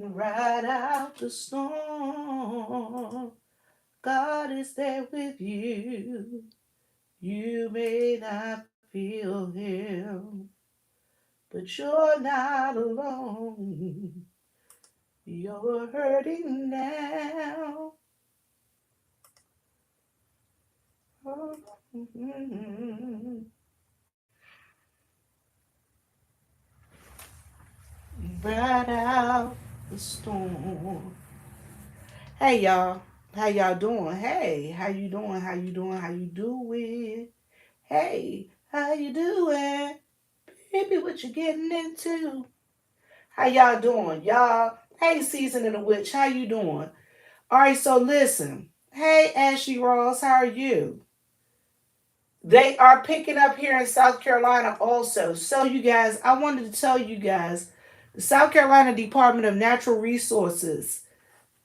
Ride out the storm. God is there with you. You may not feel him, but you're not alone. You're hurting now. Ride out the storm. Hey y'all, how y'all doing? Hey, how you doing? How you doing? How you doing? Hey, how you doing? Baby, what you getting into? How y'all doing? Y'all, hey, Season of the Witch, how you doing? All right, so listen. Hey, Ashley Ross, how are you? They are picking up here in South Carolina also. So, you guys, I wanted to tell you guys the South Carolina Department of Natural Resources,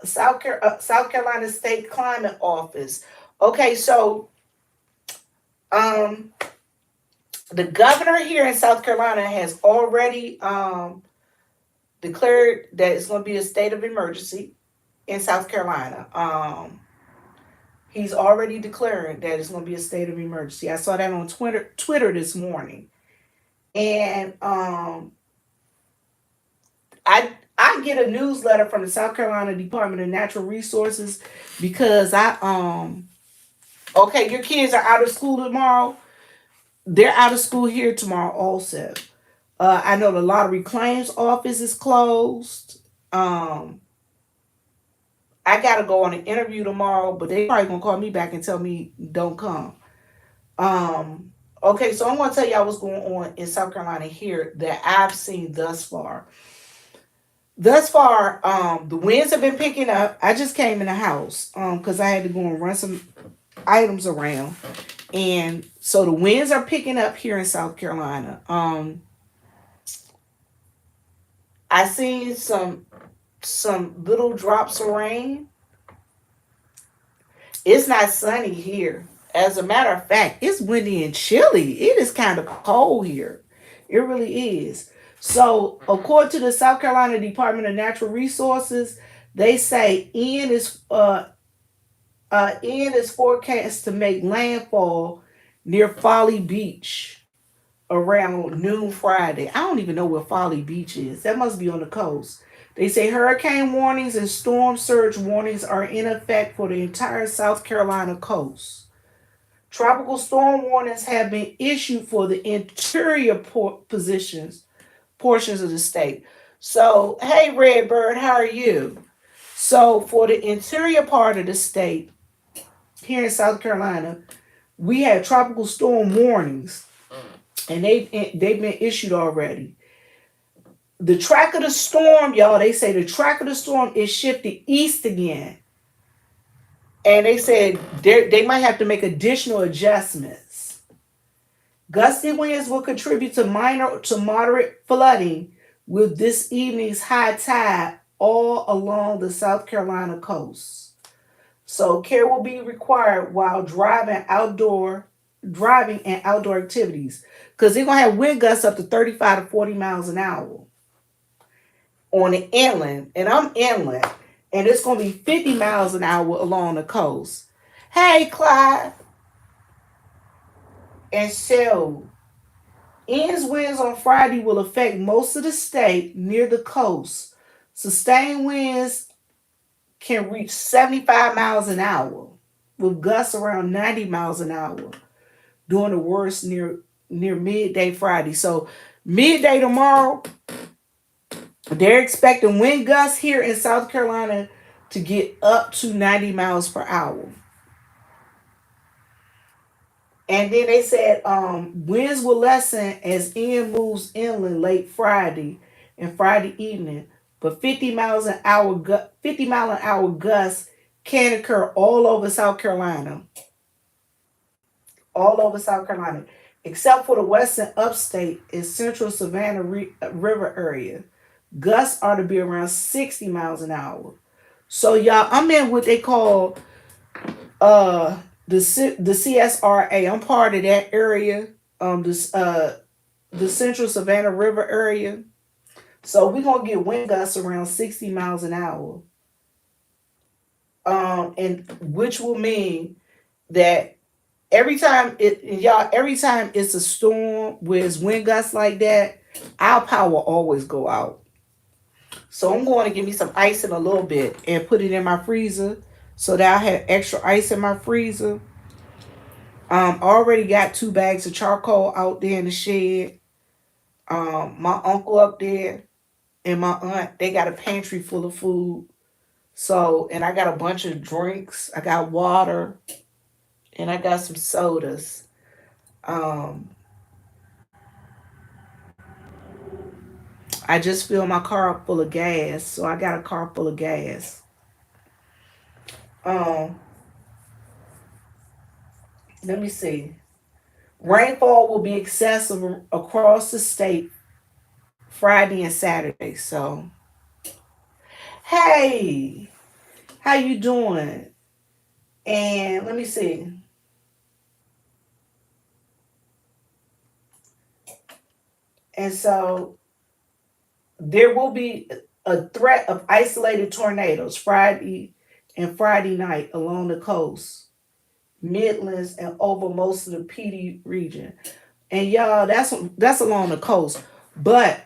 South Carolina State Climate Office. Okay, so um, the governor here in South Carolina has already declared that it's going to be a state of emergency in South Carolina. He's already declaring that it's going to be a state of emergency. I saw that on Twitter this morning, and I get a newsletter from the South Carolina Department of Natural Resources because okay, your kids are out of school tomorrow. They're out of school here tomorrow also. I know the lottery claims office is closed. I gotta go on an interview tomorrow, but they probably gonna call me back and tell me don't come. Okay, so I'm gonna tell y'all what's going on in South Carolina here that I've seen thus far. Thus far, the winds have been picking up. I just came in the house because I had to go and run some items around, and so the winds are picking up here in South Carolina. I seen some little drops of rain. It's not sunny here. As a matter of fact, it's windy and chilly. It is kind of cold here. It really is. So, according to the South Carolina Department of Natural Resources, they say Ian is forecast to make landfall near Folly Beach around noon Friday. I don't even know where Folly Beach is. That must be on the coast. They say hurricane warnings and storm surge warnings are in effect for the entire South Carolina coast. Tropical storm warnings have been issued for the interior portions of the state. So, hey, Redbird, how are you? So, for the interior part of the state here in South Carolina, we have tropical storm warnings, and they've been issued already. The track of the storm, y'all, they say the track of the storm is shifted east again. And they said they might have to make additional adjustments. Gusty winds will contribute to minor to moderate flooding with this evening's high tide all along the South Carolina coast. So care will be required while driving and outdoor activities. Because they're gonna have wind gusts up to 35 to 40 miles an hour on the inland, and I'm inland, and it's gonna be 50 miles an hour along the coast. Hey, Clyde. And so, Ian's winds on Friday will affect most of the state near the coast. Sustained winds can reach 75 miles an hour, with gusts around 90 miles an hour during the worst near midday Friday. So, midday tomorrow, they're expecting wind gusts here in South Carolina to get up to 90 miles per hour. And then they said winds will lessen as Ian moves inland late Friday and Friday evening, but 50 mile an hour gusts can occur all over South Carolina, except for the western upstate and central Savannah River area. Gusts are to be around 60 miles an hour. So y'all, I'm in what they call the CSRA. I'm part of that area. The Central Savannah River area. So we're gonna get wind gusts around 60 miles an hour. And which will mean that every time it's a storm where it's wind gusts like that, our power always go out. So I'm going to give me some ice in a little bit and put it in my freezer so that I have extra ice in my freezer. Already got 2 bags of charcoal out there in the shed. My uncle up there and my aunt, they got a pantry full of food. So, and I got a bunch of drinks. I got water and I got some sodas. Um, I just filled my car up full of gas, so I got a car full of gas. Um, Let me see. Rainfall will be excessive across the state Friday and Saturday. So, hey, how you doing? And let me see. And so there will be a threat of isolated tornadoes Friday night along the coast, Midlands, and over most of the PD region. And y'all, that's along the coast. But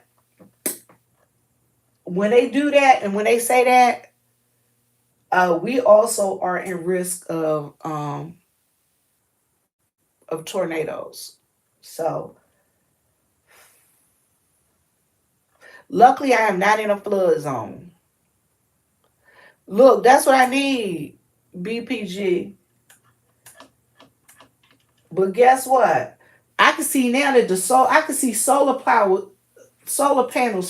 when they do that and when they say that, we also are in risk of tornadoes. So luckily, I am not in a flood zone. Look, that's what I need, BPG. But guess what? I can see now that I can see solar panels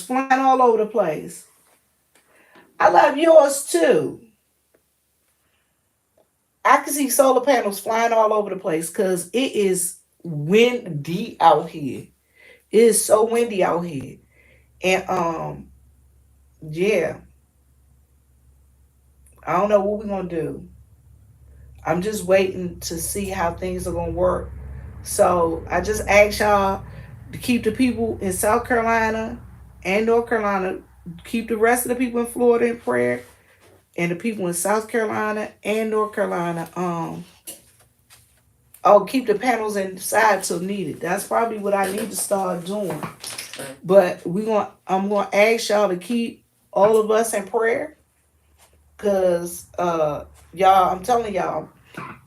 flying all over the place. I love yours too. I can see solar panels flying all over the place because it is windy out here. It is so windy out here. And yeah, I don't know what we're gonna do. I'm just waiting to see how things are gonna work. So I just ask y'all to keep the people in South Carolina and North Carolina, keep the rest of the people in Florida in prayer, and the people in South Carolina and North Carolina, keep the panels inside till needed. That's probably what I need to start doing. But I'm gonna ask y'all to keep all of us in prayer, cause y'all, I'm telling y'all,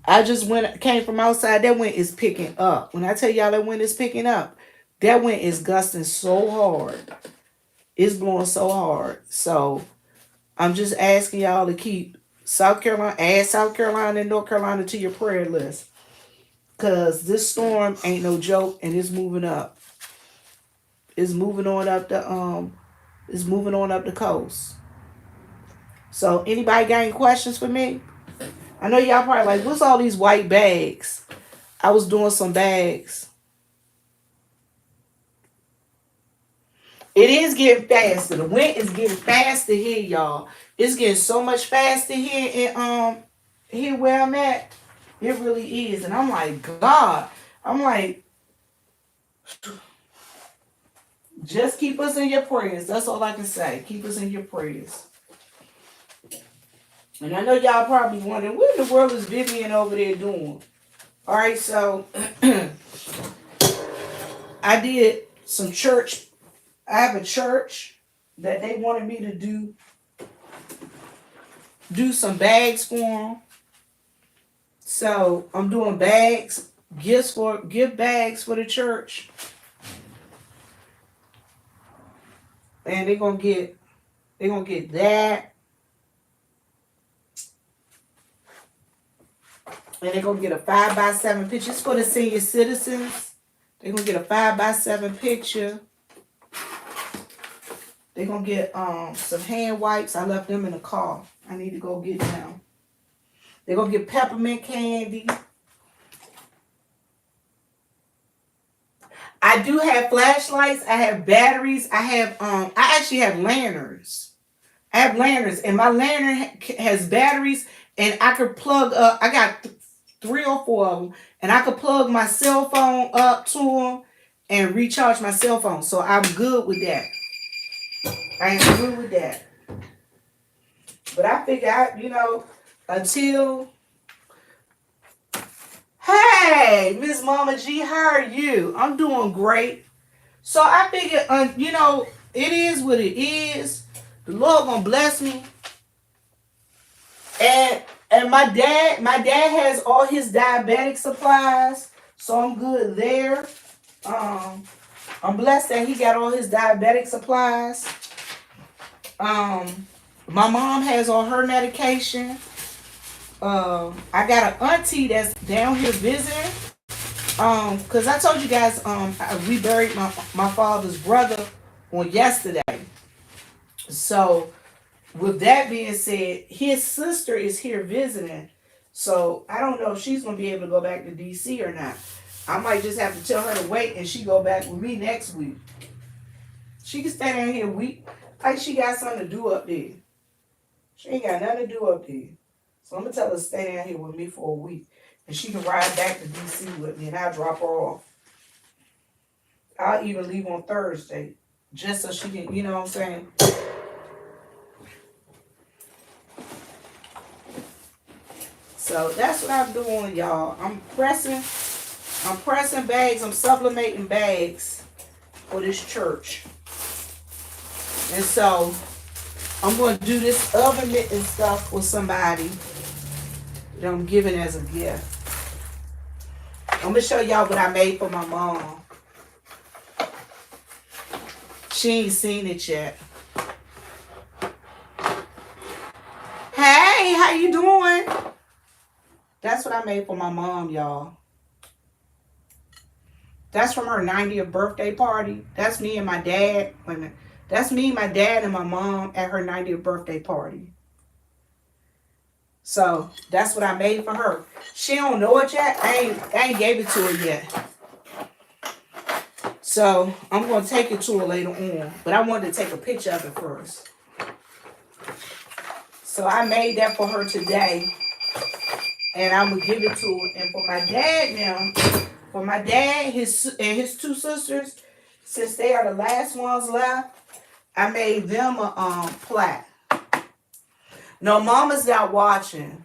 I just came from outside. That wind is picking up. When I tell y'all that wind is picking up, that wind is gusting so hard. It's blowing so hard. So I'm just asking y'all to keep add South Carolina and North Carolina to your prayer list. Cause this storm ain't no joke and it's moving up. It's moving on up the coast. So anybody got any questions for me? I know y'all probably like, what's all these white bags? I was doing some bags. It is getting faster. The wind is getting faster here, y'all. It's getting so much faster here here where I'm at. It really is. And I'm like, God. I'm like, just keep us in your prayers. That's all I can say. Keep us in your prayers. And I know y'all probably wondering, what in the world is Vivian over there doing? All right, so I did some church. I have a church that they wanted me to do some bags for them. So I'm doing gift bags for the church. And they're gonna get that. And they're gonna get a 5x7 picture. It's for the senior citizens. They're gonna get a 5x7 picture. They're gonna get some hand wipes. I left them in the car. I need to go get them. They're gonna get peppermint candy. I do have flashlights. I have batteries. I actually have lanterns. I have lanterns, and my lantern has batteries, and I could plug up. I got 3 or 4 of them, and I could plug my cell phone up to them and recharge my cell phone. So I'm good with that. I am good with that. But I figure out, until, hey, Miss Mama G, how are you? I'm doing great. So I figure, it is what it is. The Lord gonna bless me. And my dad has all his diabetic supplies, so I'm good there. I'm blessed that he got all his diabetic supplies. My mom has all her medication. I got an auntie that's down here visiting. Cause I told you guys, we buried my father's brother on yesterday. So with that being said, his sister is here visiting. So I don't know if she's gonna be able to go back to DC or not. I might just have to tell her to wait and she go back with me next week. She can stay down here a week. Like she got something to do up there. She ain't got nothing to do up there. So I'm gonna tell her to stay down here with me for a week. And she can ride back to DC with me and I'll drop her off. I'll even leave on Thursday. Just so she can, you know what I'm saying? So that's what I'm doing, y'all. I'm pressing bags, I'm supplementing bags for this church. And so I'm going to do this oven mitten stuff for somebody that I'm giving as a gift. I'm going to show y'all what I made for my mom. She ain't seen it yet. Hey, how you doing? That's what I made for my mom, y'all. That's from her 90th birthday party. That's me and my dad. Wait a minute. That's me, my dad, and my mom at her 90th birthday party. So that's what I made for her. She don't know it yet. I ain't gave it to her yet. So I'm gonna take it to her later on. But I wanted to take a picture of it first. So I made that for her today. And I'm gonna give it to her. And for my dad now, for my dad, his two sisters, since they are the last ones left, I made them a plaque. No, mama's not watching.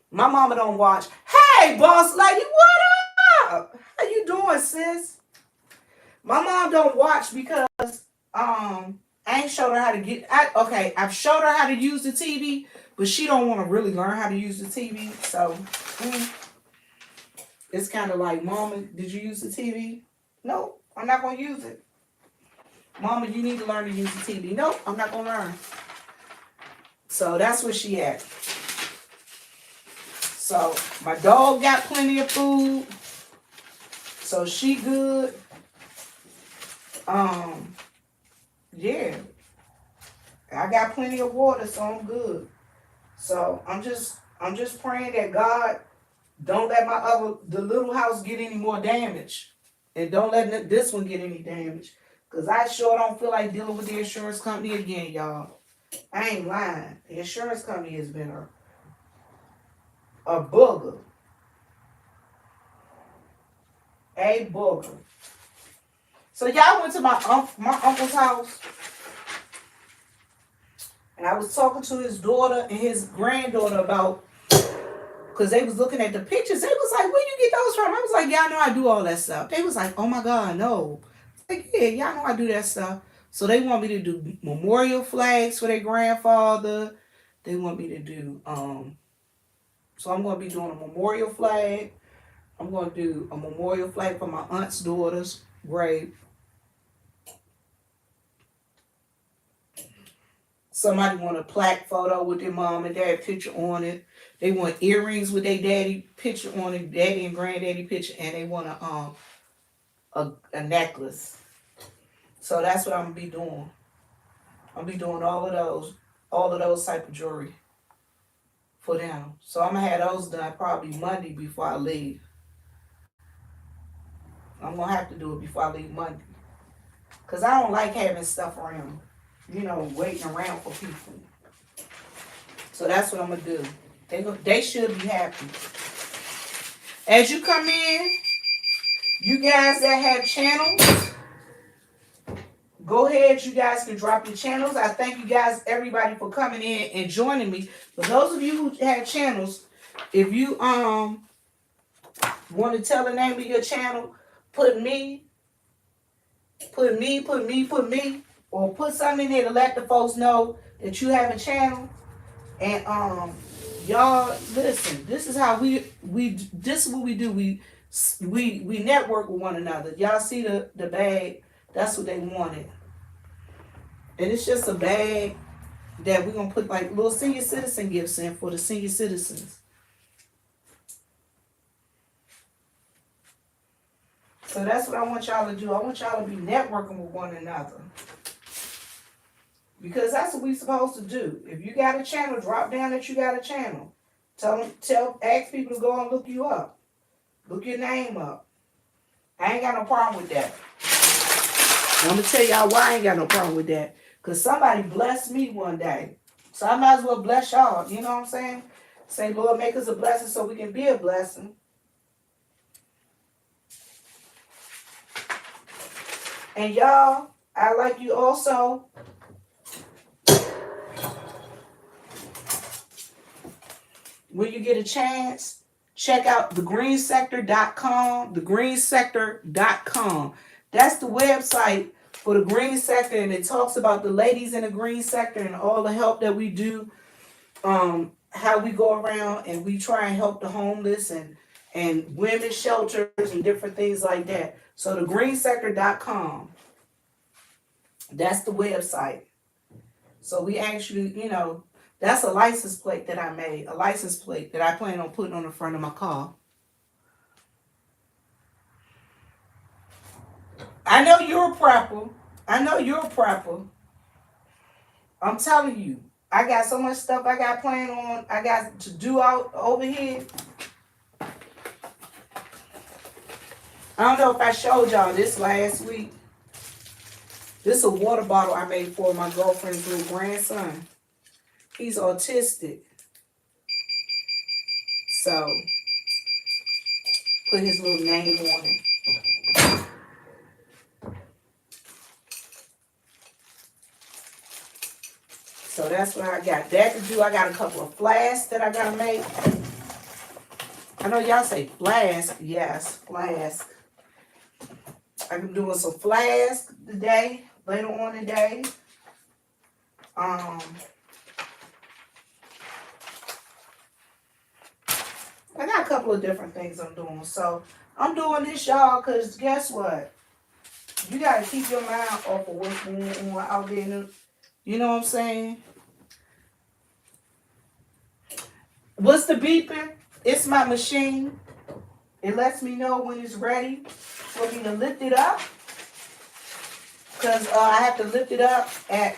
My mama don't watch. Hey, boss lady, what up? How you doing, sis? My mom don't watch because I ain't showed her how to get. I've showed her how to use the TV, but she don't want to really learn how to use the TV. So it's kind of like, Mama, did you use the TV? No, I'm not gonna use it. Mama, you need to learn to use the TV. Nope, I'm not gonna learn. So that's where she at. So my dog got plenty of food. So she good. Yeah. I got plenty of water, so I'm good. So I'm just praying that God don't let the little house get any more damage. And don't let this one get any damage. Because I sure don't feel like dealing with the insurance company again, y'all. I ain't lying. The insurance company has been a booger. A booger. So y'all went to my uncle's house. And I was talking to his daughter and his granddaughter about, because they was looking at the pictures. They was like, where you get those from? I was like, y'all know I do all that stuff. They was like, oh my God, no. Like, yeah, y'all know I do that stuff. So they want me to do memorial flags for their grandfather. They want me to do, so I'm going to be doing a memorial flag. I'm going to do a memorial flag for my aunt's daughter's grave. Somebody want a plaque photo with their mom and dad picture on it. They want earrings with their daddy picture on it, daddy and granddaddy picture, and they want a necklace. So that's what I'm gonna be doing. I'm gonna be doing all of those type of jewelry for them. So I'm gonna have those done probably Monday before I leave. I'm gonna have to do it before I leave Monday. Cause I don't like having stuff around, waiting around for people. So that's what I'm gonna do. They should be happy. As you come in, you guys that have channels, go ahead. You guys can drop your channels. I thank you guys, everybody, for coming in and joining me. For those of you who have channels, if you want to tell the name of your channel, put me, or put something in there to let the folks know that you have a channel. And y'all listen. This is how we this is what we do. We network with one another. Y'all see the bag? That's what they wanted. And it's just a bag that we're gonna put like little senior citizen gifts in for the senior citizens. So that's what I want y'all to do. I want y'all to be networking with one another. Because that's what we supposed to do. If you got a channel, drop down that you got a channel. Ask people to go and look you up. Look your name up. I ain't got no problem with that. I'm going to tell y'all why I ain't got no problem with that. Because somebody blessed me one day. So I might as well bless y'all. You know what I'm saying? Say, Lord, make us a blessing so we can be a blessing. And y'all, I like you also. When you get a chance, check out thegreensector.com. Thegreensector.com. That's the website for the green sector, and it talks about the ladies in the green sector and all the help that we do. How we go around and we try and help the homeless and women's shelters and different things like that. So thegreensector.com. That's the website. So we actually, that's a license plate that I made. A license plate that I plan on putting on the front of my car. I know you're a prepper. I'm telling you. I got so much stuff I got planned on. I got to do out over here. I don't know if I showed y'all this last week. This is a water bottle I made for my girlfriend's little grandson. He's autistic. So, put his little name on it. So that's what I got that to do. I got a couple of flasks that I got to make. I know y'all say flask. Yes, flask. I'm doing some flask today, later on today. I got a couple of different things I'm doing. So I'm doing this, y'all, because guess what? You got to keep your mind off of what's going on out there. You know what I'm saying? What's the beeping? It's my machine. It lets me know when it's ready for me to lift it up. Because I have to lift it up at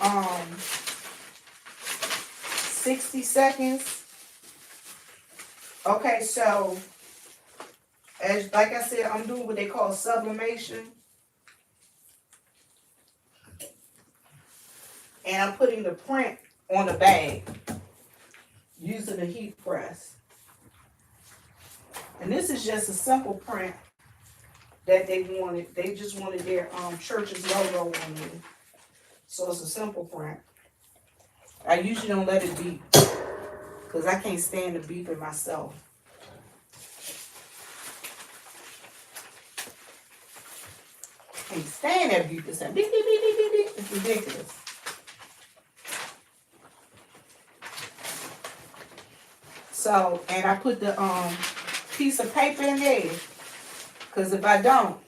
60 seconds. Okay, so like I said, I'm doing what they call sublimation. And I'm putting the print on the bag using the heat press. And this is just a simple print that they wanted. They just wanted their church's logo on it. So it's a simple print. I usually don't let it beep because I can't stand the beeping myself. I can't stand that beep. It's beep, beep, beep, beep, beep, beep. It's ridiculous. So, and I put the piece of paper in there. Because if I don't,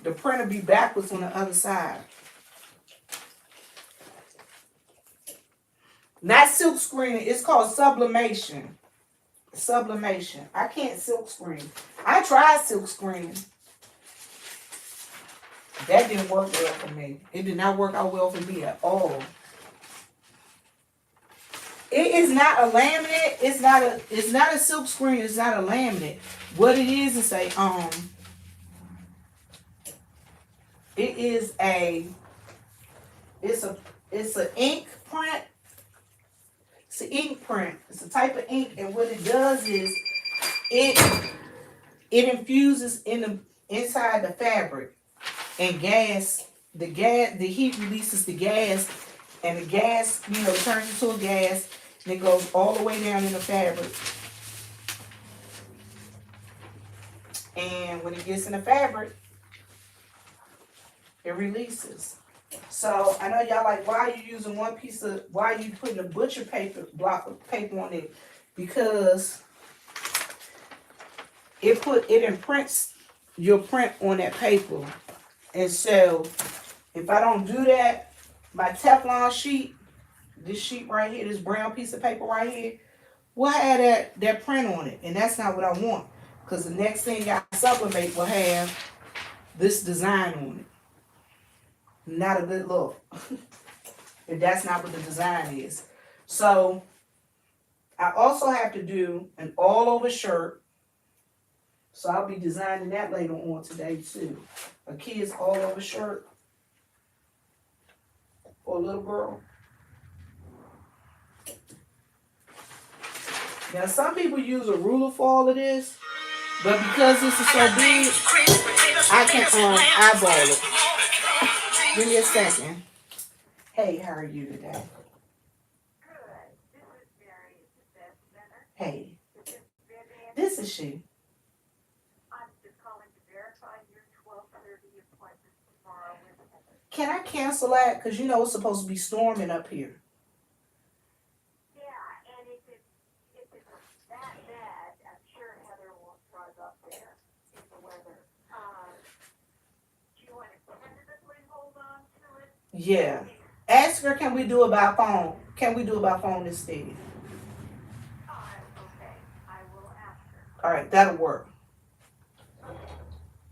the print will be backwards on the other side. Not silk screening. It's called sublimation. Sublimation. I can't silk screen. I tried silk screening. That didn't work well for me. It did not work out well for me at all. It is not a laminate. It's not a silk screen. It's not a laminate. What it is a it's an ink print. It's an ink print. It's a type of ink, and what it does is it infuses inside the fabric, and gas the gas, the heat releases the gas, and the gas, turns into a gas, and it goes all the way down in the fabric. And when it gets in the fabric, it releases. So I know y'all like, why are you using why are you putting a butcher paper block of paper on it? Because it imprints your print on that paper. And so if I don't do that, my Teflon sheet, this sheet right here, this brown piece of paper right here, will have that print on it. And that's not what I want. Because the next thing I sublimate will have this design on it. Not a good look. If that's not what the design is. So I also have to do an all over shirt. So I'll be designing that later on today too. A kid's all over shirt for a little girl. Now some people use a ruler for all of this, but because this is so big, I can eyeball it. Give me a second. Hey, how are you today? Hey, this is she. I'm just calling to verify your 12:30 appointment tomorrow. Can I cancel that? Because it's supposed to be storming up here. Yeah, and if it's that bad, I'm sure Heather won't drive up there in the weather. Do you want to tentatively hold on to it? Yeah. Ask her, can we do it by phone? Can we do it by phone instead? Okay. I will ask her. All right, that'll work. Okay.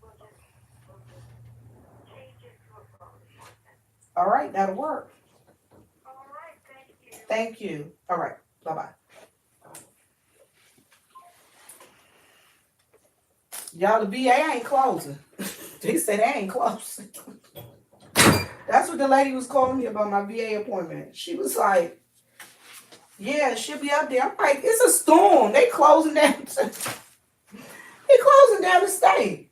We'll just change it to a phone appointment. All right, that'll work. All right, thank you. Thank you. All right, bye-bye. Y'all, the VA ain't closing. They said they ain't closing. That's what the lady was calling me about my VA appointment. She was like, yeah, she'll be up there. I'm like, it's a storm. They closing down. They closing down the state.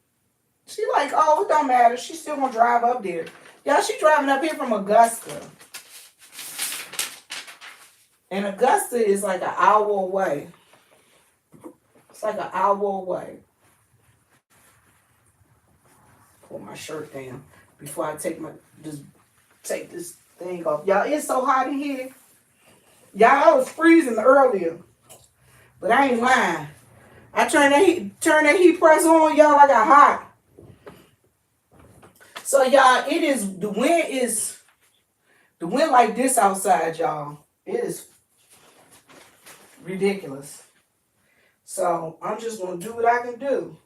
She like, oh, it don't matter. She's still gonna drive up there. Y'all, she driving up here from Augusta. And Augusta is like an hour away. It's like an hour away. Pull my shirt down before I take this thing off. Y'all, it's so hot in here. Y'all, I was freezing earlier. But I ain't lying. I turn that heat press on, y'all, I got hot. So y'all, the wind like this outside, y'all. It is ridiculous. So I'm just gonna do what I can do.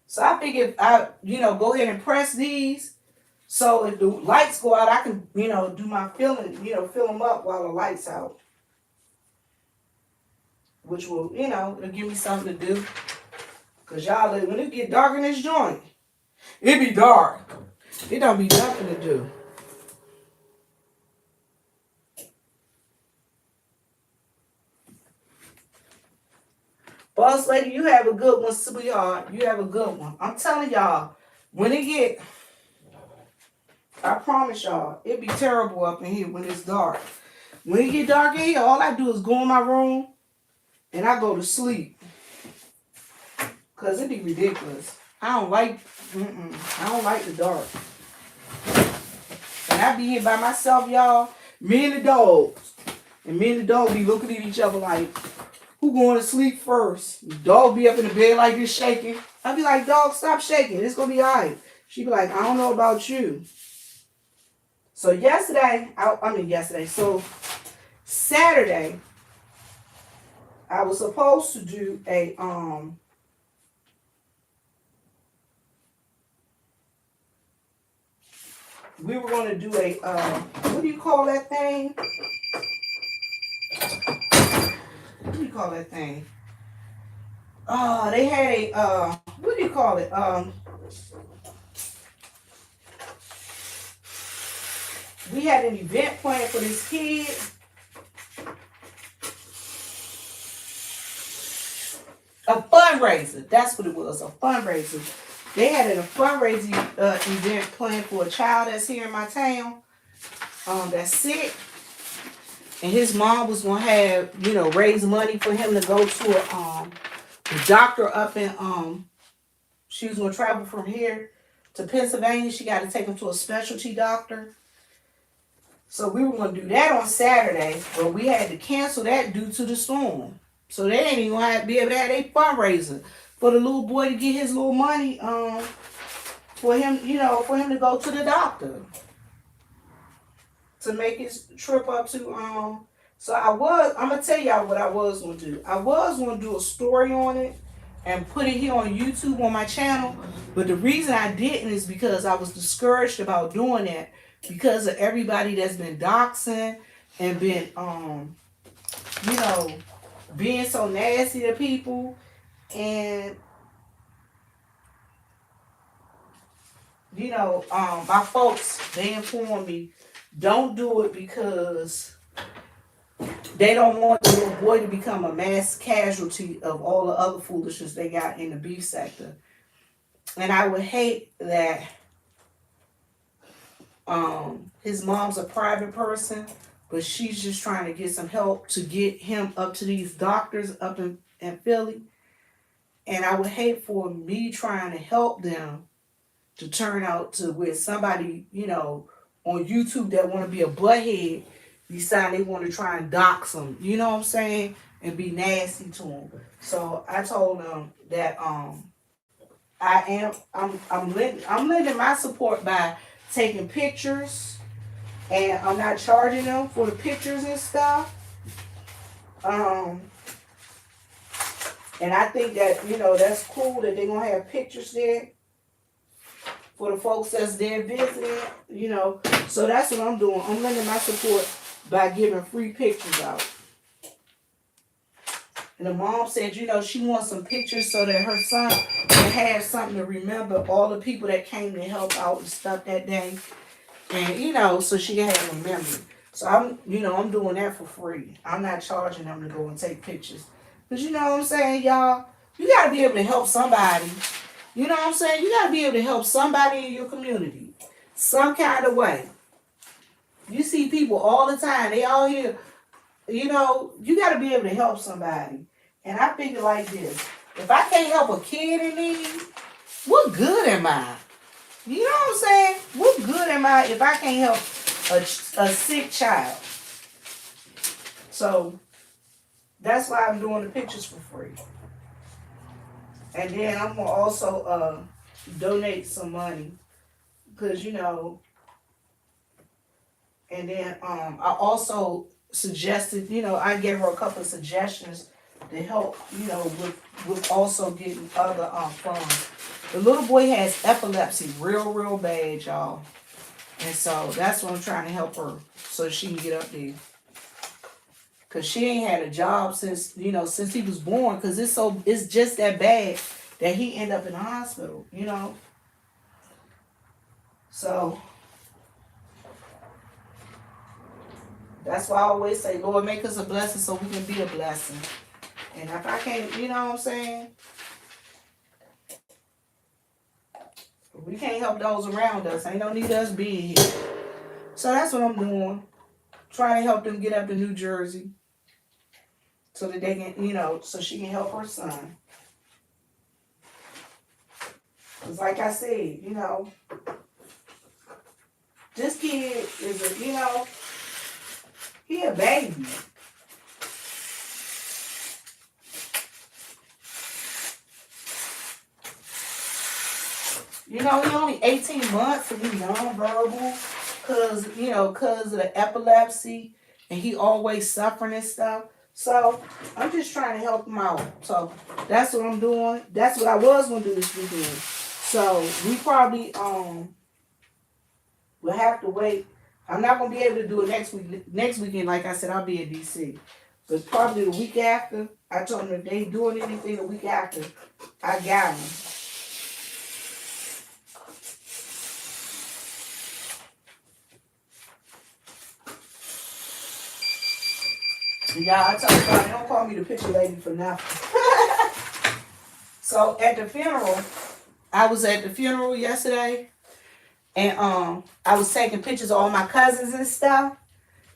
So I figured I, go ahead and press these. So if the lights go out, I can, do my filling, fill them up while the lights out. Which will, it'll give me something to do. Because y'all, when it get dark in this joint, it be dark. It don't be nothing to do. Boss lady, you have a good one, sweetheart. You have a good one. I'm telling y'all, when it get, I promise y'all, it be terrible up in here when it's dark. When it get dark in here, all I do is go in my room and I go to sleep. Because it be ridiculous. I don't like the dark. And I be here by myself, y'all. Me and the dogs. And me and the dog be looking at each other like, who going to sleep first? The dog be up in the bed like this shaking. I be like, dog, stop shaking. It's going to be all right. She be like, I don't know about you. So Saturday, I was supposed to do a, we were going to do a, what do you call that thing? What do you call that thing? They had a, what do you call it? We had an event planned for this kid. A fundraiser. That's what it was, a fundraiser They had a fundraising event planned for a child that's here in my town, that's sick. And his mom was gonna have, raise money for him to go to the doctor up in she was gonna travel from here to Pennsylvania. She got to take him to a specialty doctor. So we were gonna do that on Saturday, but we had to cancel that due to the storm. So they ain't even gonna be able to have a fundraiser for the little boy to get his little money for him, for him to go to the doctor to make his trip up to so I'm gonna tell y'all what I was gonna do. I was gonna do a story on it and put it here on YouTube on my channel, but the reason I didn't is because I was discouraged about doing that because of everybody that's been doxing and been being so nasty to people. And my folks, they informed me, don't do it because they don't want the little boy to become a mass casualty of all the other foolishness they got in the beef sector. And I would hate that his mom's a private person, but she's just trying to get some help to get him up to these doctors up in Philly. And I would hate for me trying to help them to turn out to where somebody, on YouTube that want to be a butthead decide they want to try and dox them, you know what I'm saying, and be nasty to them. So I told them that I'm lending my support by taking pictures, and I'm not charging them for the pictures and stuff. And I think that, that's cool that they're gonna have pictures there for the folks that's there visiting, So that's what I'm doing. I'm lending my support by giving free pictures out. And the mom said, she wants some pictures so that her son can have something to remember all the people that came to help out and stuff that day. And, so she can have a memory. So I'm doing that for free. I'm not charging them to go and take pictures. Because you know what I'm saying, y'all? You got to be able to help somebody. You know what I'm saying? You got to be able to help somebody in your community. Some kind of way. You see people all the time. They all here. You got to be able to help somebody. And I figure like this. If I can't help a kid in need, what good am I? You know what I'm saying? What good am I if I can't help a sick child? So that's why I'm doing the pictures for free. And then I'm going to also donate some money. Because, and then I also suggested, I gave her a couple of suggestions to help, with also getting other funds. The little boy has epilepsy real, real bad, y'all. And so that's what I'm trying to help her so she can get up there. Because she ain't had a job since he was born. Because it's just that bad that he ended up in the hospital, So that's why I always say, Lord, make us a blessing so we can be a blessing. And if I can't, you know what I'm saying? We can't help those around us. Ain't no need us being here. So that's what I'm doing. Trying to help them get up to New Jersey. So that they can, so she can help her son. Because like I said, this kid is he a baby. He only 18 months and he's nonverbal because of the epilepsy and he always suffering and stuff. So I'm just trying to help him out. So that's what I'm doing. That's what I was going to do this weekend. So we probably will have to wait. I'm not going to be able to do it next week. Next weekend, like I said, I'll be in D.C. But probably the week after, I told them if they doing anything the week after, I got them. Y'all, I told y'all, don't call me the picture lady for nothing. So at the funeral, I was at the funeral yesterday, and I was taking pictures of all my cousins and stuff.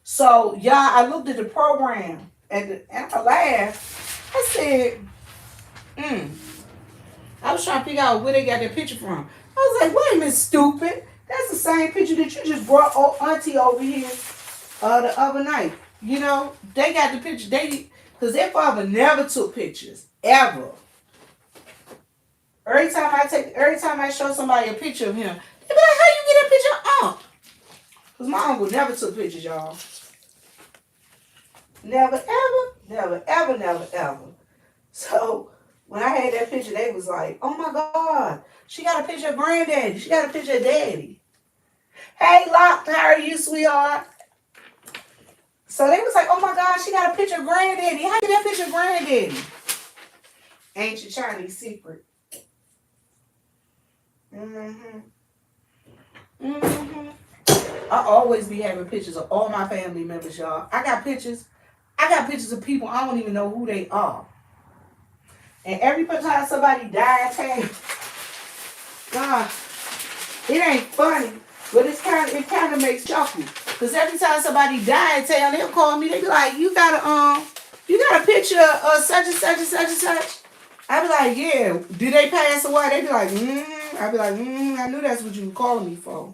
So y'all, I looked at the program and I laughed. I said, hmm. I was trying to figure out where they got that picture from. I was like, wait a minute, stupid. That's the same picture that you just brought auntie over here the other night. You know, they got the picture. Because their father never took pictures. Ever. Every time I show somebody a picture of him, they be like, how you get that picture of Unc? Because my uncle never took pictures, y'all. Never, ever, never, ever, never, ever. So when I had that picture, they was like, oh my God, she got a picture of granddaddy. She got a picture of daddy. Hey, Locke, how are you, sweetheart? So they was like, oh my God, she got a picture of granddaddy. How you get that picture of granddaddy? Ancient Chinese secret. I always be having pictures of all my family members, y'all. I got pictures of people I don't even know who they are. And every time somebody dies, hey, God, it ain't funny, but it kind of makes chuckle. Cause every time somebody dies, they'll call me. They be like, you got a picture of such and such and such and such. I be like, yeah. Did they pass away? They be like, I be like, I knew that's what you were calling me for.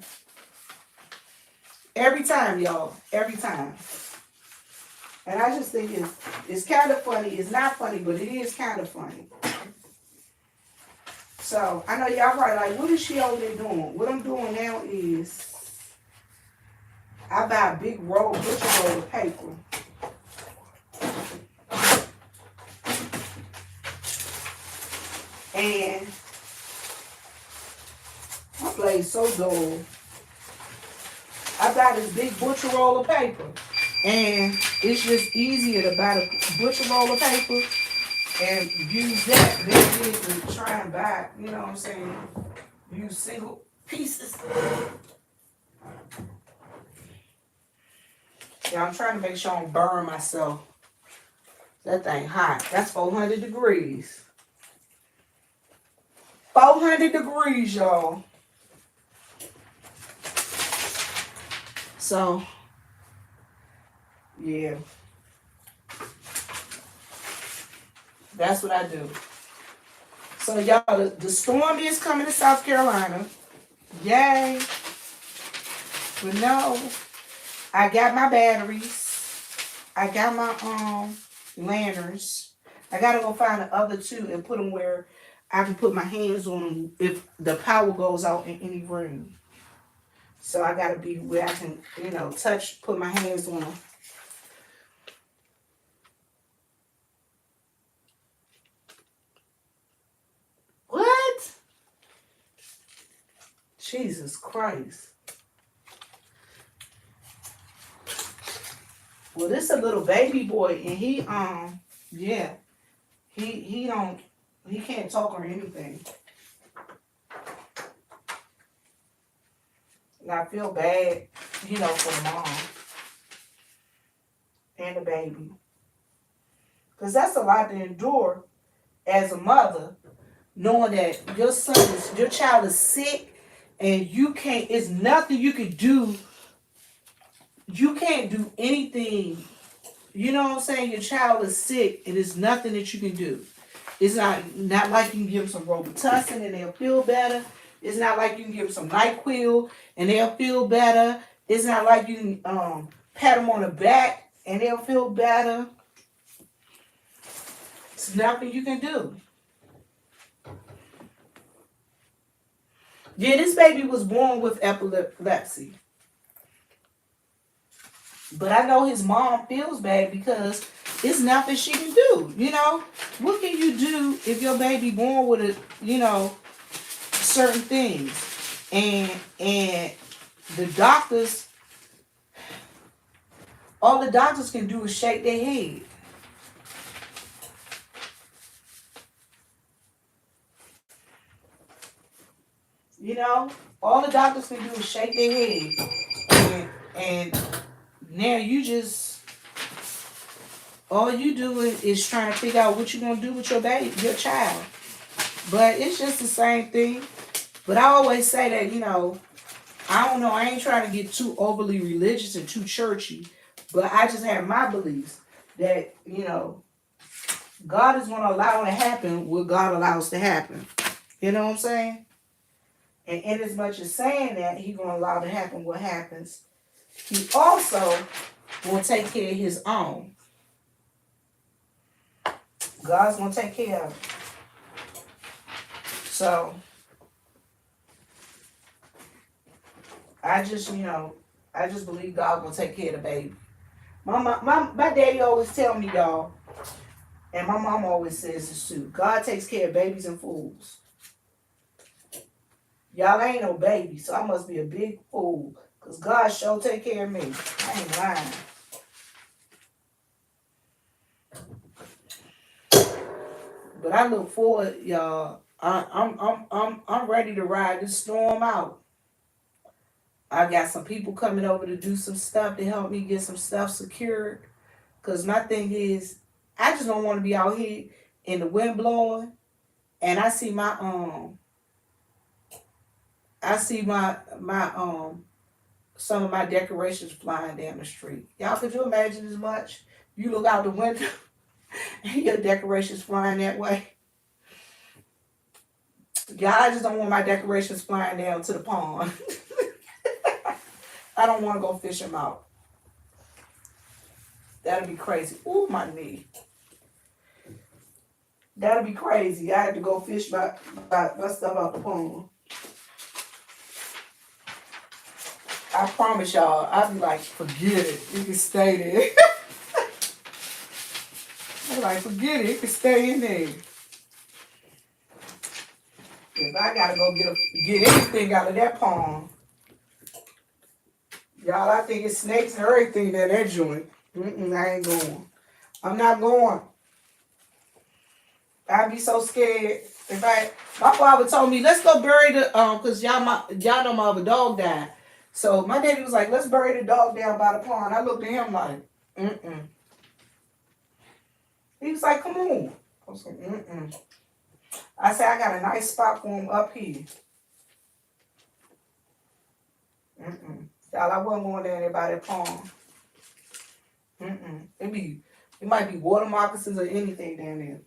Every time, y'all. Every time. And I just think it's kind of funny. It's not funny, but it is kind of funny. So, I know y'all probably like, what is she over there doing? What I'm doing now is I buy a big butcher roll of paper. And my blade's so dull. I buy this big butcher roll of paper. And it's just easier to buy the butcher roll of paper and use that than it is to try and buy, you know what I'm saying, use single pieces. Yeah, I'm trying to make sure I don't burn myself. That thing hot. That's 400 degrees. 400 degrees, y'all. So, yeah. That's what I do. So, y'all, the storm is coming to South Carolina. Yay. But no, I got my batteries. I got my lanterns. I got to go find the other two and put them where I can put my hands on them if the power goes out in any room. So I got to be where I can, put my hands on them. What? Jesus Christ. Well, this is a little baby boy, and he can't talk or anything. And I feel bad, for the mom and the baby. Because that's a lot to endure as a mother, knowing that your child is sick and it's nothing you can do. You can't do anything. You know what I'm saying? Your child is sick and there's nothing that you can do. It's not like you can give them some Robitussin and they'll feel better. It's not like you can give them some NyQuil and they'll feel better. It's not like you can pat them on the back and they'll feel better. It's nothing you can do. Yeah, this baby was born with epilepsy. But I know his mom feels bad because it's nothing she can do. What can you do if your baby born with certain things? And the doctors, all the doctors can do is shake their head. All the doctors can do is shake their head. And now all you doing is trying to figure out what you're going to do with your baby, your child. But it's just the same thing. But I always say that, I don't know, I ain't trying to get too overly religious and too churchy, but I just have my beliefs that, God is going to allow to happen what God allows to happen. You know what I'm saying? And in as much as saying that, He's going to allow to happen what happens, He also will take care of His own. God's going to take care of it. So, I just believe God will take care of the baby. My daddy always tell me, y'all, and my mom always says this too, God takes care of babies and fools. Y'all ain't no baby, so I must be a big fool, because God sure take care of me. I ain't lying. But I look forward, y'all. I'm ready to ride this storm out. I got some people coming over to do some stuff to help me get some stuff secured. Cause my thing is, I just don't want to be out here in the wind blowing, and I see my some of my decorations flying down the street. Y'all, could you imagine as much? You look out the window and your decorations flying that way. Y'all, I just don't want my decorations flying down to the pond. I don't want to go fish them out. That'd be crazy. Ooh, my knee. That'd be crazy. I had to go fish my stuff out the pond. I promise y'all, I'd be like, forget it. You can stay there. I'm like, forget it. It can stay in there. If I gotta go get anything out of that pond, y'all, I think it's snakes and everything in that joint. I ain't going. I'm not going. I'd be so scared. My father told me, let's go bury the cause y'all know my other dog died. So my daddy was like, let's bury the dog down by the pond. I looked at him like, He was like, come on. I was like, I said, I got a nice spot for him up here. Y'all, I wasn't going down there by that pond. It might be water moccasins or anything down there.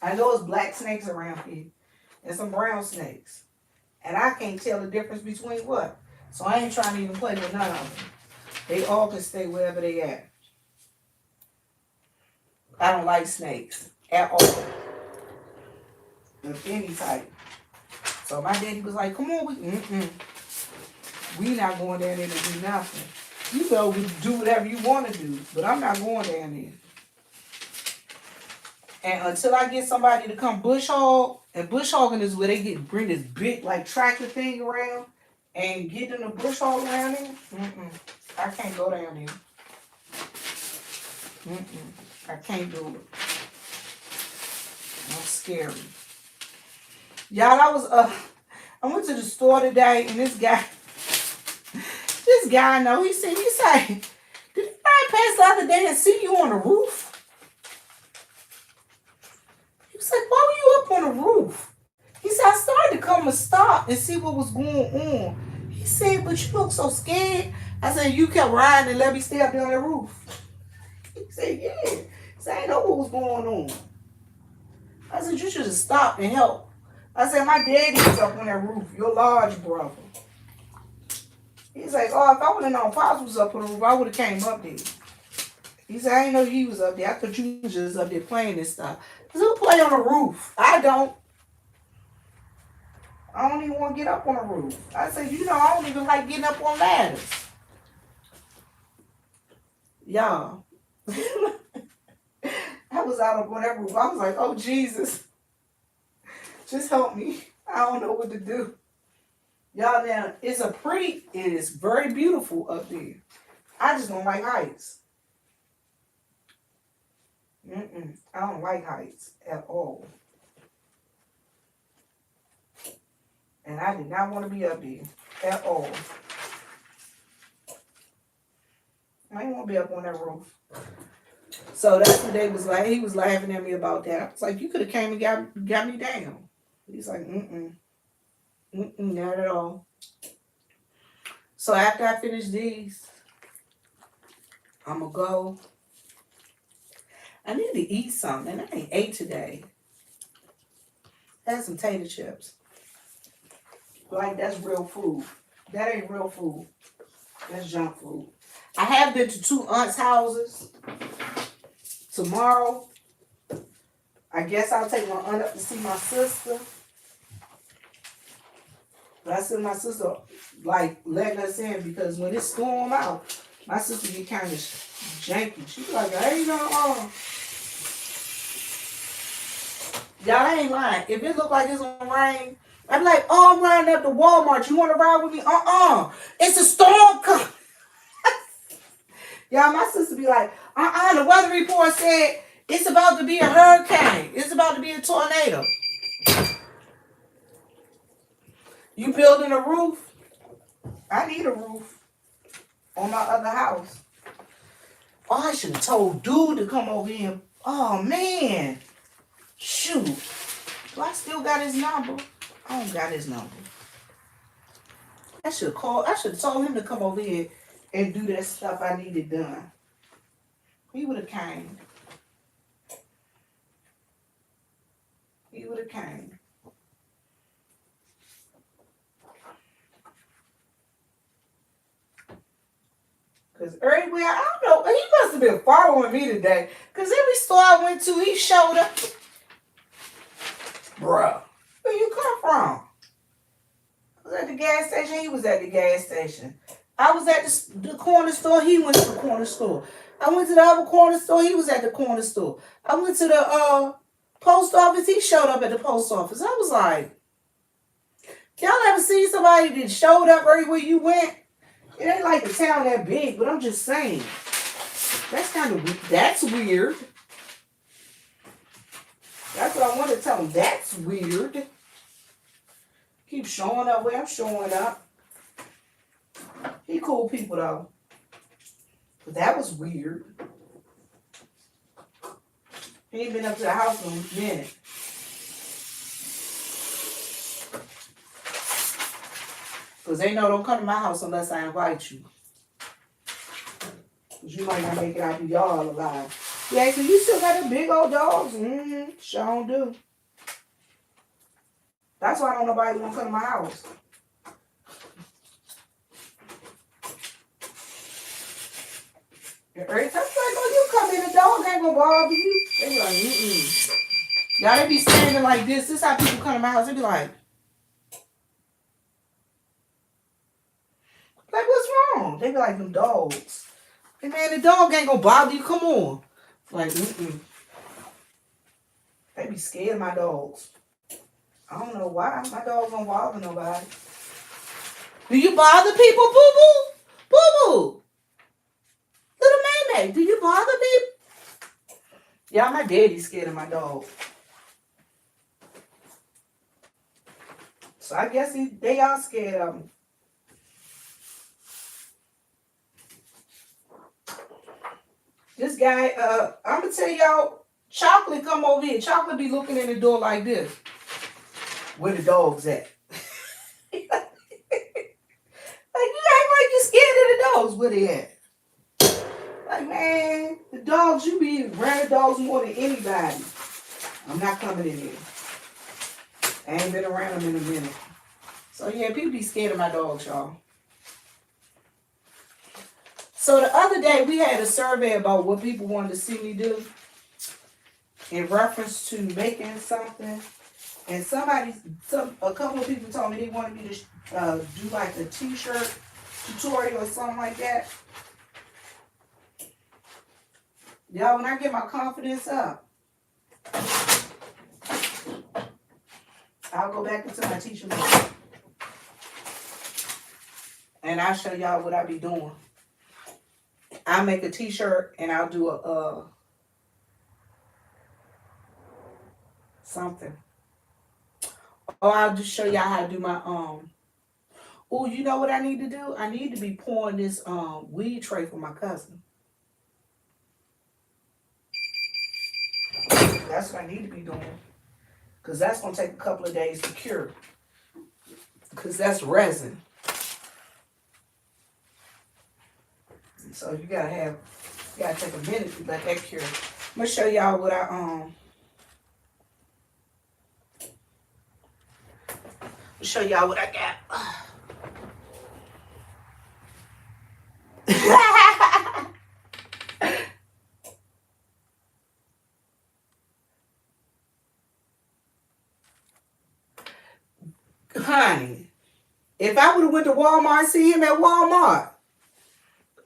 I know it's black snakes around here and some brown snakes. And I can't tell the difference between what. So I ain't trying to even play with none of them. They all can stay wherever they at. I don't like snakes at all. Of any type. So my daddy was like, come on, we not going down there to do nothing. You go do whatever you want to do, but I'm not going down there. And until I get somebody to come bush hog, and bush hogging is where they bring this big like tractor thing around and get them to bush hog around there. I can't go down there. I can't do it. I'm scary. Y'all, I went to the store today and this guy I know, he said, did I pass the other day and see you on the roof? He was like, why were you up on the roof? He said, I started to come and stop and see what was going on. He said, but you look so scared. I said, you kept riding and let me stay up there on the roof. He said, yeah. He said, I didn't know what was going on. I said, you should have stopped and helped. I said, my daddy was up on that roof, your large brother. He's like, oh, if I would have known Pops was up on the roof, I would have came up there. He said, I didn't know he was up there. I thought you was just up there playing this stuff. Who play on the roof? I don't even want to get up on the roof. I said, I don't even like getting up on ladders. Y'all. I was out up on that roof. I was like, oh, Jesus. Just help me. I don't know what to do. Y'all, now, it is very beautiful up there. I just don't like heights. I don't like heights at all. And I did not want to be up there at all. I didn't want to be up on that roof. So that's what they was like. He was laughing at me about that. I was like, you could have came and got me down. He's like, not at all. So after I finish these, I'm gonna go. I need to eat something. I ain't ate today. I had some tater chips. Like that's real food. That ain't real food. That's junk food. I have been to two aunts' houses. Tomorrow, I guess I'll take my aunt up to see my sister. But I see my sister like letting us in because when it storm out, my sister get kind of janky. She be like, hey, y'all ain't lying. If it look like it's gonna rain, I'm like, oh, I'm riding up to Walmart. You want to ride with me? It's a storm coming. Y'all, my sister be like, the weather report said it's about to be a hurricane. It's about to be a tornado. You building a roof? I need a roof on my other house. Oh, I should have told dude to come over here. Oh, man. Shoot. Do I still got his number? I don't got his number. I should have called. I should have told him to come over here and do that stuff I needed done. He would have came. He would have came. Because everywhere, I don't know, he must have been following me today. Because every store I went to, he showed up. Bruh, where you come from? I was at the gas station, he was at the gas station. I was at the corner store, he went to the corner store. I went to the other corner store, he was at the corner store. I went to the post office, he showed up at the post office. I was like, y'all ever seen somebody that showed up everywhere you went? It ain't like the town that big, but I'm just saying. That's weird. That's what I want to tell him. That's weird. Keep showing up where I'm showing up. He cool people though. But that was weird. He ain't been up to the house in a minute. Because they know don't come to my house unless I invite you. Because you might not make it out of y'all alive. Yeah, so you still got them big old dogs? Sure do. That's why I don't nobody want to come to my house. Every time like, oh, you come in, the dog ain't gonna bother you. They be like, Y'all, they be standing like this. This is how people come to my house. They be like, what's wrong? They be like, them dogs. Hey, man, the dog ain't gonna bother you. Come on. Like, They be scared of my dogs. I don't know why. My dog don't bother nobody. Do you bother people, boo-boo? Boo-boo. Little May-May, do you bother people? Yeah, my daddy's scared of my dog. So I guess they are scared of me. This guy, I'm going to tell y'all, Chocolate come over here. Chocolate be looking in the door like this. Where the dog's at? Like, you act like you scared of the dogs. Where they at? Like, man, the dogs, you be around the dogs more than anybody. I'm not coming in here. I ain't been around them in a minute. So, yeah, people be scared of my dogs, y'all. So, the other day, we had a survey about what people wanted to see me do in reference to making something. And a couple of people told me they wanted me to do like a t-shirt tutorial or something like that. Y'all, when I get my confidence up, I'll go back into my teacher mode. And I'll show y'all what I be doing. I'll make a t-shirt and I'll do a something. Or I'll just show y'all how to do my oh, you know what I need to do? I need to be pouring this weed tray for my cousin. That's what I need to be doing. Because that's going to take a couple of days to cure. Because that's resin. So you got to take a minute to let that cure. I'm going to show y'all what I got. Honey, if I would have went to Walmart and see him at Walmart,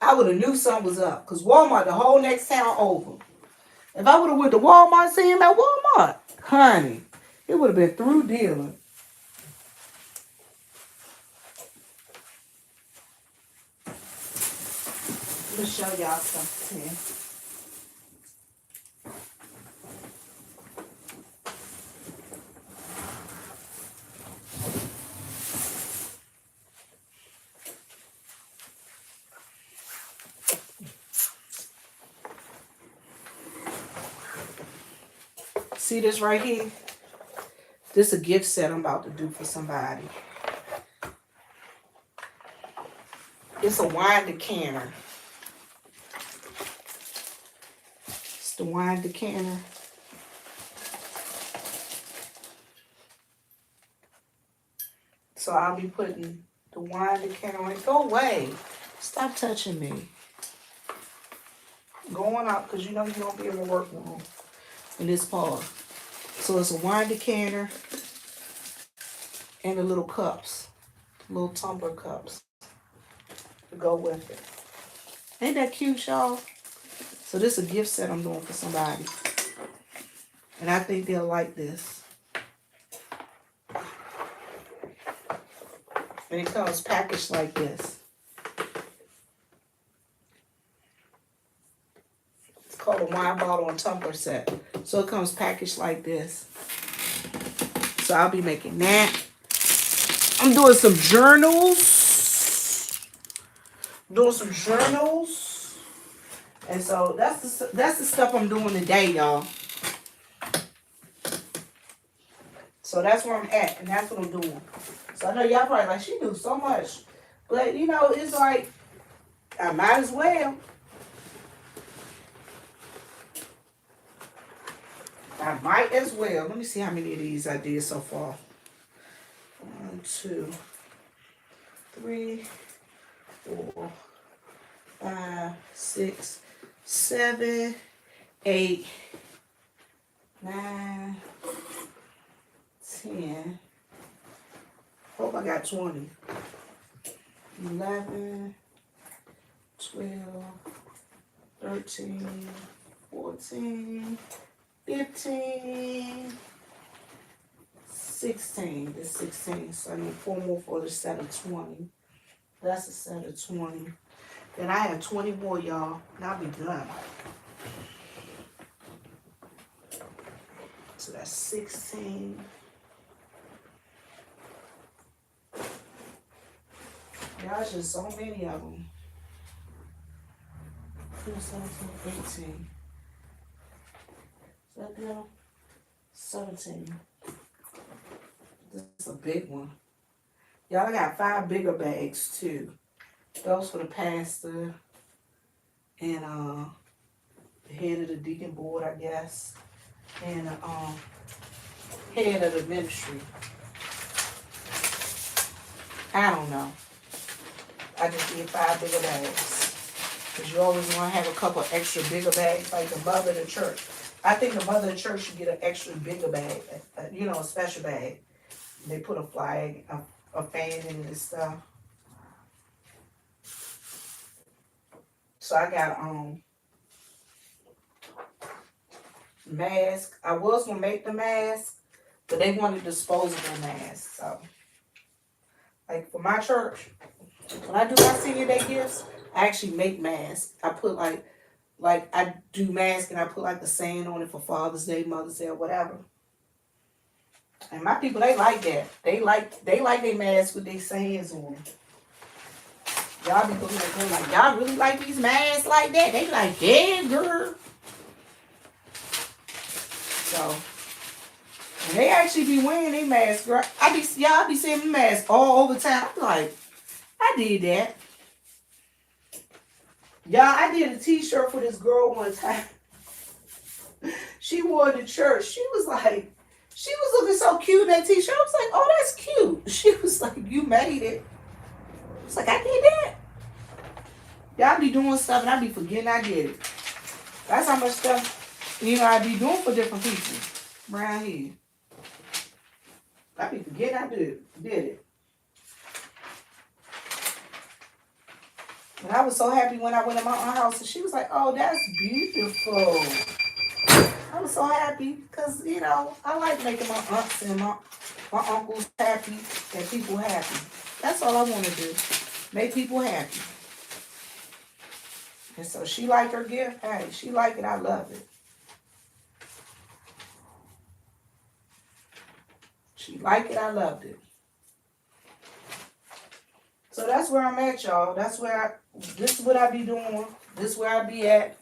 I would have knew something was up. Because Walmart, the whole next town over. If I would have went to Walmart and see him at Walmart, honey, it would have been through dealing. Let me show y'all something. See this right here? This is a gift set I'm about to do for somebody. It's a wine decanter. It's the wine decanter. So I'll be putting the wine decanter on it. Go away. Stop touching me. Going out because you know you don't be in the workroom in this part. So it's a wine decanter and the little cups, little tumbler cups to go with it. Ain't that cute, y'all? So this is a gift set I'm doing for somebody. And I think they'll like this. And it comes packaged like this. It's called a wine bottle and tumbler set. So it comes packaged like this. So I'll be making that. I'm doing some journals. And so that's the stuff I'm doing today, y'all. So that's where I'm at, and that's what I'm doing. So I know y'all probably like, she do so much. But, you know, it's like, I might as well. I might as well. Let me see how many of these I did so far. 1, 2, 3, 4, 5, 6, 7, 8, 9, 10. Hope I got 20. 11, 12, 13, 14, 15, 16. This 16. So I need 4 more for the set of 20. That's a set of 20. Then I have 20 more, y'all. And I'll be done. So that's 16. Y'all, just so many of them. 17, 18. Is that good? 17. This is a big one. Y'all, I got 5 bigger bags too. Those for the pastor and the head of the deacon board, I guess, and the head of the ministry. I don't know. I just need 5 bigger bags. Because you always want to have a couple extra bigger bags, like the mother of the church. I think the mother of the church should get an extra bigger bag, you know, a special bag. They put a flag, a fan in it and stuff. So I got mask. I was gonna make the mask, but they wanted disposable masks. So, like for my church, when I do my senior day gifts, I actually make masks. I put like I do masks and I put like the saying on it for Father's Day, Mother's Day, or whatever. And my people, they like that. They like their masks with their sayings on them. Y'all be looking at them like, y'all really like these masks like that? They like, yeah, girl. So, and they actually be wearing their mask, girl. Y'all be seeing my mask all over town. I'm like, I did that. Y'all, I did a t-shirt for this girl one time. She wore it to church. She was looking so cute in that t-shirt. I was like, oh, that's cute. She was like, you made it. I was like, I did that. Y'all be doing stuff and I be forgetting I did it. That's how much stuff, I be doing for different people around here. I be forgetting I did it. And I was so happy when I went to my aunt's house and she was like, oh, that's beautiful. I was so happy because, I like making my aunts and my uncles happy and people happy. That's all I want to do. Make people happy. And so she liked her gift. Hey, she liked it. I love it. She liked it. I loved it. So that's where I'm at, y'all. This is what I be doing. This is where I be at.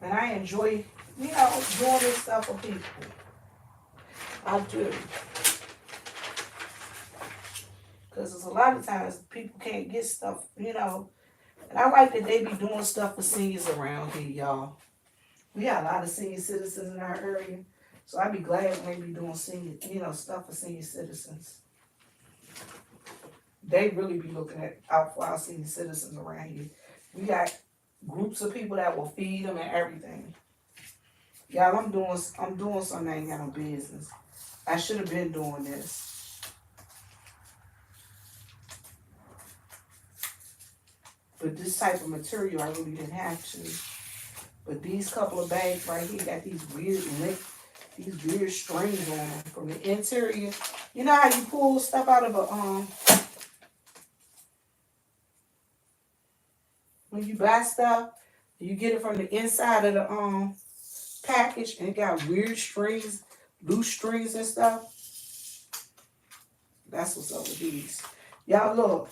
And I enjoy, doing this stuff for people. I do. Because there's a lot of times people can't get stuff, And I like that they be doing stuff for seniors around here, y'all. We got a lot of senior citizens in our area. So I'd be glad when they be doing stuff for senior citizens. They really be looking out for our senior citizens around here. We got groups of people that will feed them and everything. Y'all, I'm doing something I ain't got no business. I should have been doing this. But this type of material, I really didn't have to. But these couple of bags right here got these weird strings on them from the interior. You know how you pull stuff out of when you buy stuff, you get it from the inside of the package and it got weird strings, loose strings and stuff. That's what's up with these. Y'all look.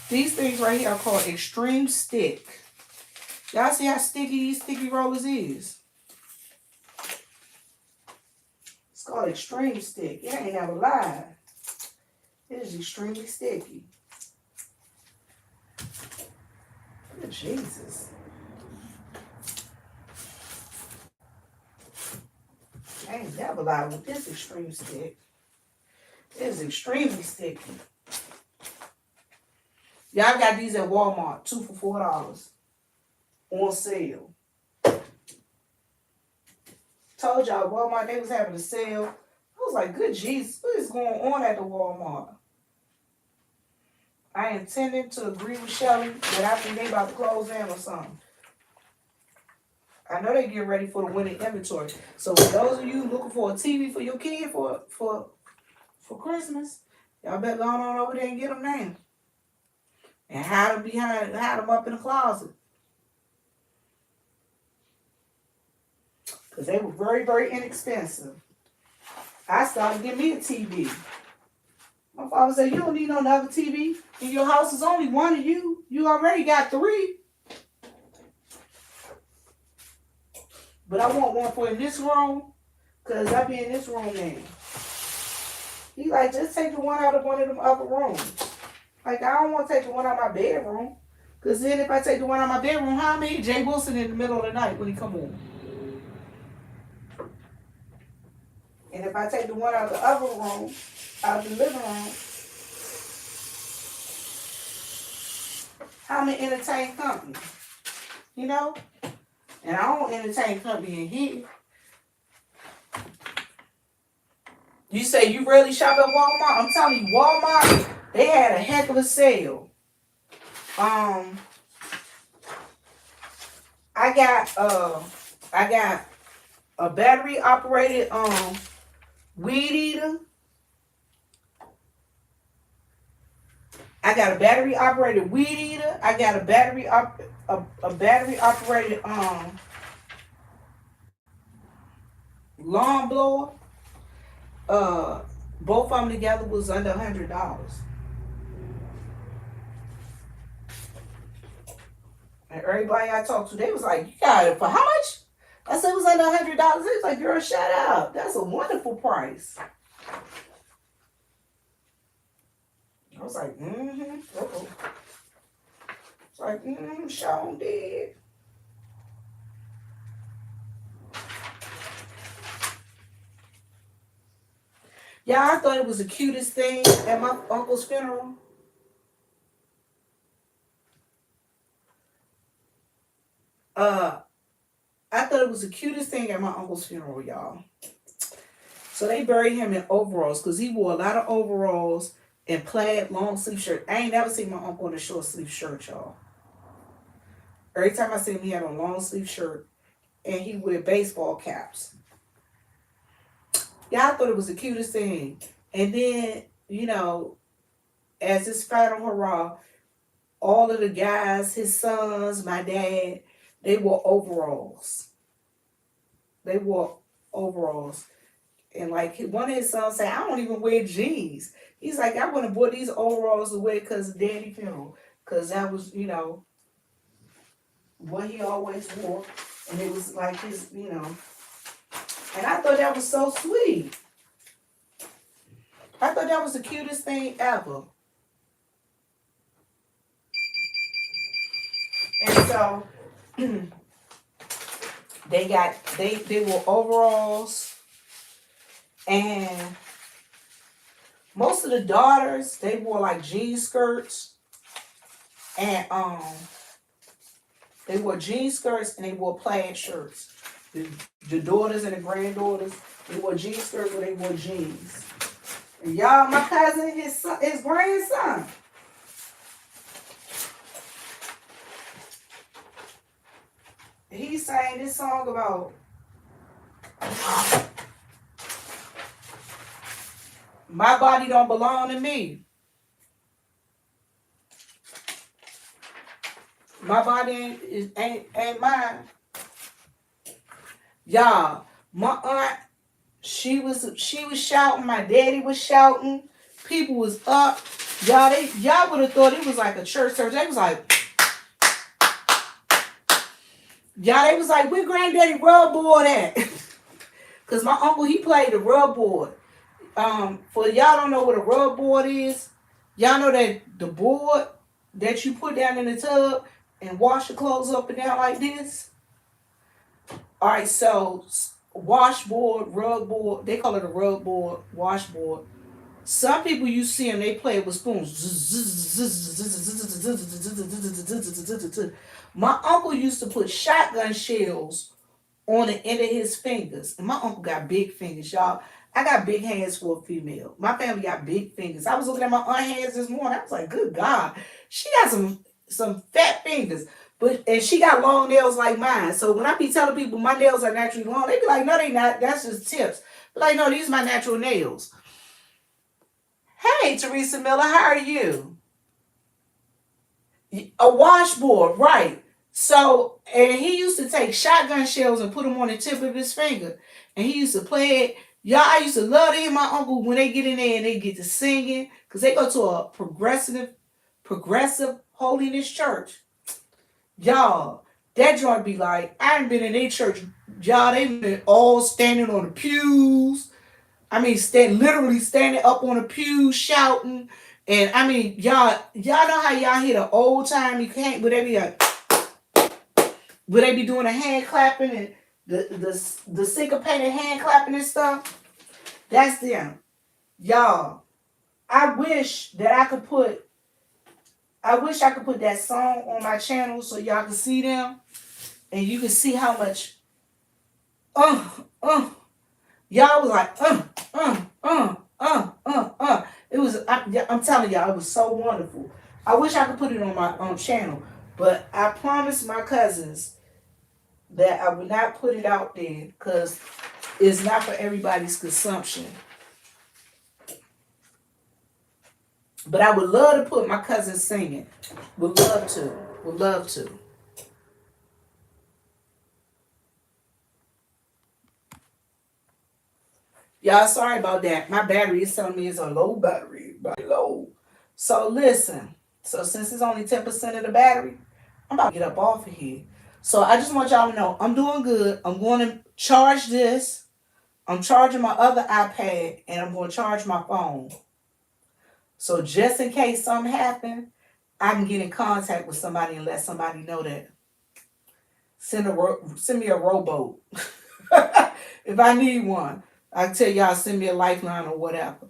These things right here are called Extreme Stick. Y'all see how sticky these sticky rollers is? It's called Extreme Stick. It ain't never lied. It is extremely sticky. Good Jesus. I ain't never lied with this Extreme Stick. It is extremely sticky. Y'all got these at Walmart, 2 for $4 on sale. Told y'all Walmart, they was having a sale. I was like, good Jesus, what is going on at the Walmart? I intended to agree with Shelly that I think they about to close down or something. I know they get ready for the winter inventory. So for those of you looking for a TV for your kid for Christmas, y'all better go on over there and get them now. And hide them up in the closet. Because they were very, very inexpensive. I started getting me a TV. My father said, you don't need no other TV. In your house is only one of you. You already got 3. But I want one for in this room. Because I be in this room now. He like, just take the one out of one of them other rooms. Like, I don't want to take the one out of my bedroom. Because then if I take the one out of my bedroom, how many Jay Wilson in the middle of the night when he come on? And if I take the one out of the other room, out of the living room, how many entertain company? And I don't entertain company in here. You say you really shop at Walmart? I'm telling you, Walmart, they had a heck of a sale. I got a battery operated weed eater. I got a battery operated weed eater. I got a battery operated lawn blower. Both of them together was under $100. And everybody I talked to, they was like, "You got it for how much?" I said it was under $100. They was like, "Girl, shut up. That's a wonderful price." I was like, "Mm-hmm." Uh-oh. It's like, Sean did. Yeah, I thought it was the cutest thing at my uncle's funeral. Uh, I thought it was the cutest thing at my uncle's funeral, y'all. So they buried him in overalls because he wore a lot of overalls and plaid long sleeve shirt. I ain't never seen my uncle in a short sleeve shirt, y'all. Every time I see him, he had a long sleeve shirt and he wear baseball caps. Yeah, I thought it was the cutest thing. And then, as his final hurrah, all of the guys, his sons, my dad, they wore overalls. They wore overalls. And like one of his sons said, I don't even wear jeans. He's like, I wouldn't have bought these overalls to wear because of daddy funeral. Because that was, what he always wore. And it was like his. And I thought that was so sweet. I thought that was the cutest thing ever. And so they wore overalls, and most of the daughters they wore like jean skirts, and they wore jean skirts and they wore plaid shirts. The daughters and the granddaughters, they wore jean skirts or they wore jeans. And y'all, my cousin, his grandson. He sang this song about my body don't belong to me. My body ain't mine. Y'all, my aunt, she was shouting, my daddy was shouting, people was up. Y'all would have thought it was like a church service. They was like, they was like, where granddaddy rub board at? Cause my uncle, he played the rub board. For y'all don't know what a rub board is, y'all know that the board that you put down in the tub and wash your clothes up and down like this. All right, so washboard, rub board, they call it a rub board, washboard. Some people you see them, they play it with spoons. My uncle used to put shotgun shells on the end of his fingers. And my uncle got big fingers, y'all. I got big hands for a female. My family got big fingers. I was looking at my aunt hands this morning. I was like, good God. She got some fat fingers. And she got long nails like mine. So when I be telling people my nails are naturally long, they be like, no, they not. That's just tips. But like, no, these are my natural nails. Hey, Teresa Miller, how are you? A washboard, right. So, and he used to take shotgun shells and put them on the tip of his finger. And he used to play it. Y'all, I used to love to hear my uncle when they get in there and they get to singing. Because they go to a progressive holiness church. Y'all, that joint be like, I ain't been in their church. Y'all, they been all standing on the pews. I mean, literally standing up on the pews shouting. And I mean, y'all know how y'all hear the old time, you can't, but they be like, would they be doing a hand clapping and the syncopated hand clapping and stuff? That's them. Y'all, I wish I could put that song on my channel so y'all can see them. And you can see how much y'all was like it was I'm telling y'all, it was so wonderful. I wish I could put it on my own channel, but I promised my cousins that I would not put it out there because it's not for everybody's consumption. But I would love to put my cousins singing. Would love to. Would love to. Y'all, sorry about that. My battery is telling me it's a low battery. Low. So listen. So since it's only 10% of the battery, I'm about to get up off of here. So I just want y'all to know I'm doing good. I'm going to charge this. I'm charging my other iPad and I'm going to charge my phone. So just in case something happens, I can get in contact with somebody and let somebody know that. Send me a rowboat. If I need one, I tell y'all send me a lifeline or whatever.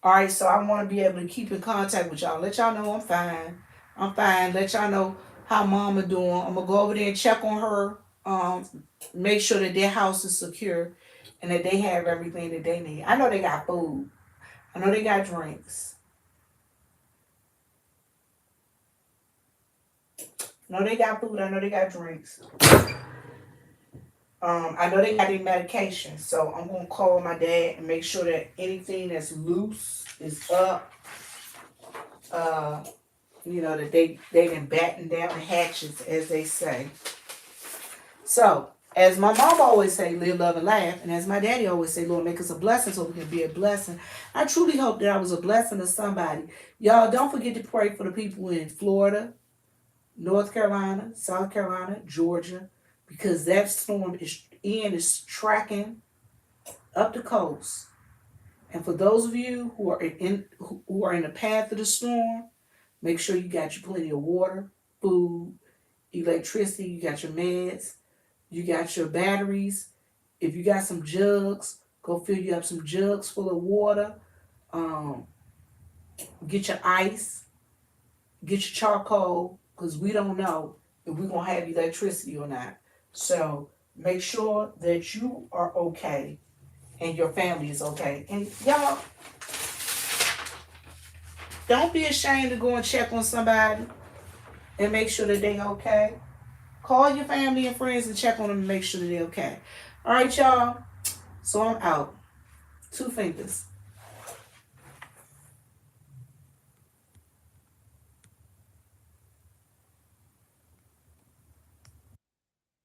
All right, so I want to be able to keep in contact with y'all. Let y'all know I'm fine. I'm fine. Let y'all know how Mama doing. I'm gonna go over there and check on her. Make sure that their house is secure and that they have everything that they need. I know they got food. I know they got drinks. I know they got food. I know they got drinks. I know they got their medication, so I'm gonna call my dad and make sure that anything that's loose is up. Uh, that they done batten down the hatches, as they say. So, as my mom always say, live, love, and laugh, and as my daddy always say, Lord, make us a blessing so we can be a blessing. I truly hope that I was a blessing to somebody. Y'all don't forget to pray for the people in Florida, North Carolina, South Carolina, Georgia, because that storm is tracking up the coast. And for those of you who are in the path of the storm, make sure you got your plenty of water, food, electricity, you got your meds, you got your batteries. If you got some jugs, go fill you up some jugs full of water. Um, get your ice, get your charcoal, because we don't know if we're going to have electricity or not. So make sure that you are okay and your family is okay. And y'all, don't be ashamed to go and check on somebody and make sure that they okay. Call your family and friends and check on them and make sure that they're okay. All right, y'all. So I'm out. 2 fingers.